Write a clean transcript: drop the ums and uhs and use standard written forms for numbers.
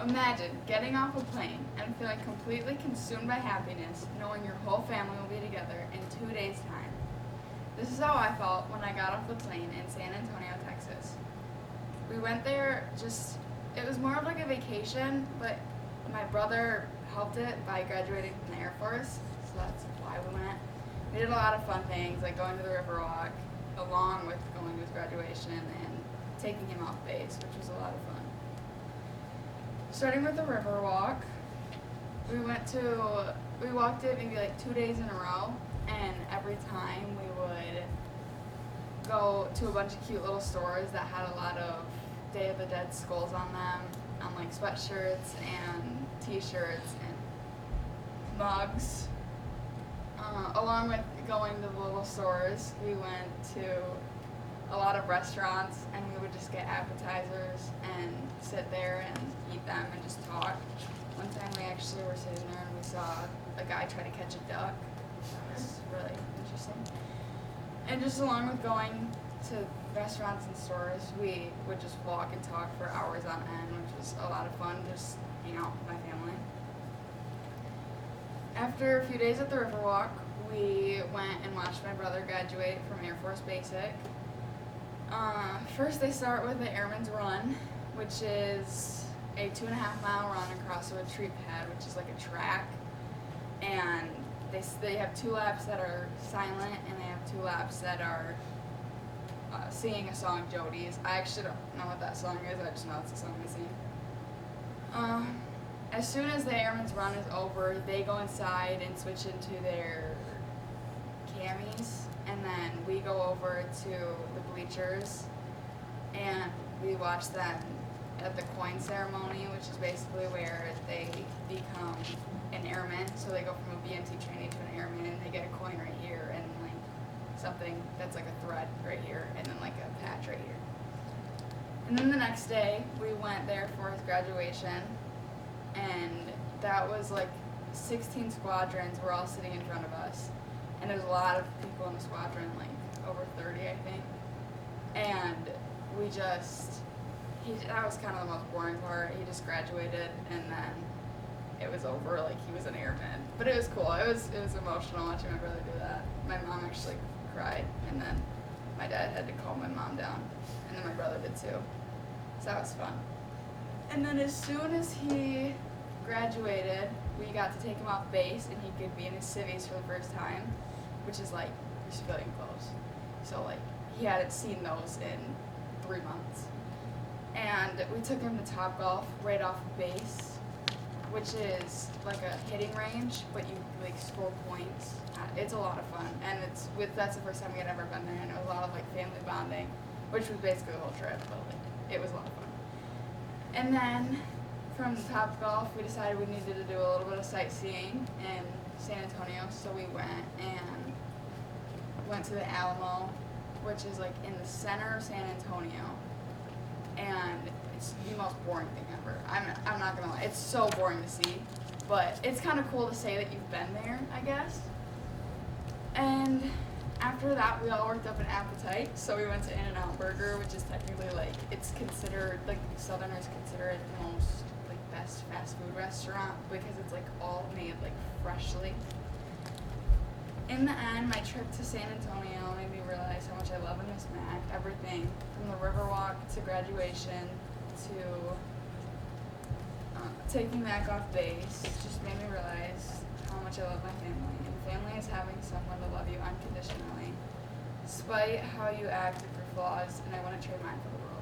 Imagine getting off a plane and feeling completely consumed by happiness, knowing your whole family will be together in 2 days' time. This is how I felt when I got off the plane in San Antonio, Texas. We went there it was more of like a vacation, but my brother helped it by graduating from the Air Force, so that's why we went. We did a lot of fun things, like going to the Riverwalk, along with going to his graduation and taking him off base, which was a lot of fun. Starting with the Riverwalk, we walked it maybe like 2 days in a row, and every time we would go to a bunch of cute little stores that had a lot of Day of the Dead skulls on them, on like sweatshirts and t-shirts and mugs. Along with going to the little stores, we went to a lot of restaurants, and we would just get appetizers and sit there and eat them and just talk. One time we actually were sitting there and we saw a guy try to catch a duck. That was really interesting. And just along with going to restaurants and stores, we would just walk and talk for hours on end, which was a lot of fun, just being out with my family. After a few days at the Riverwalk, we went and watched my brother graduate from Air Force Basic. First they start with the Airman's Run, which is a 2.5-mile run across a retreat pad, which is like a track. And they have 2 laps that are silent, and they have 2 laps that are singing a song, Jody's. I actually don't know what that song is, I just know it's a song they sing. As soon as the Airman's Run is over, they go inside and switch into their camis, and then we go over to the bleachers and we watch them at the coin ceremony, which is basically where they become an airman. So they go from a BMT trainee to an airman, and they get a coin right here and like something that's like a thread right here, and then like a patch right here. And then the next day we went there for his graduation, and that was like 16 squadrons were all sitting in front of us, and there's a lot of people in the squadron, like over 30 I think. And that was kind of the most boring part. He just graduated, and then it was over, like he was an airman. But it was cool. It was emotional watching my brother do that. My mom actually cried, and then my dad had to calm my mom down, and then my brother did too. So that was fun. And then as soon as he graduated, we got to take him off base, and he could be in his civvies for the first time, which is like your civilian clothes. So like he hadn't seen those in 3 months. And we took him to Topgolf right off of base, which is like a hitting range, but you like score points. It's a lot of fun, and that's the first time we had ever been there, and it was a lot of like family bonding, which was basically the whole trip, but like it was a lot of fun. And then from Topgolf, we decided we needed to do a little bit of sightseeing in San Antonio, so we went to the Alamo, which is like in the center of San Antonio, and it's the most boring thing ever. I'm not gonna lie, it's so boring to see, but it's kind of cool to say that you've been there, I guess. And after that, we all worked up an appetite, so we went to In-N-Out Burger, which is technically like, it's considered, like Southerners consider it the most like best fast food restaurant because it's like all made like freshly. In the end, my trip to San Antonio made me realize how much I love Miss Mac. Everything from the Riverwalk to graduation to taking Mac off base just made me realize how much I love my family. And family is having someone to love you unconditionally, despite how you act with your flaws, and I want to trade mine for the world.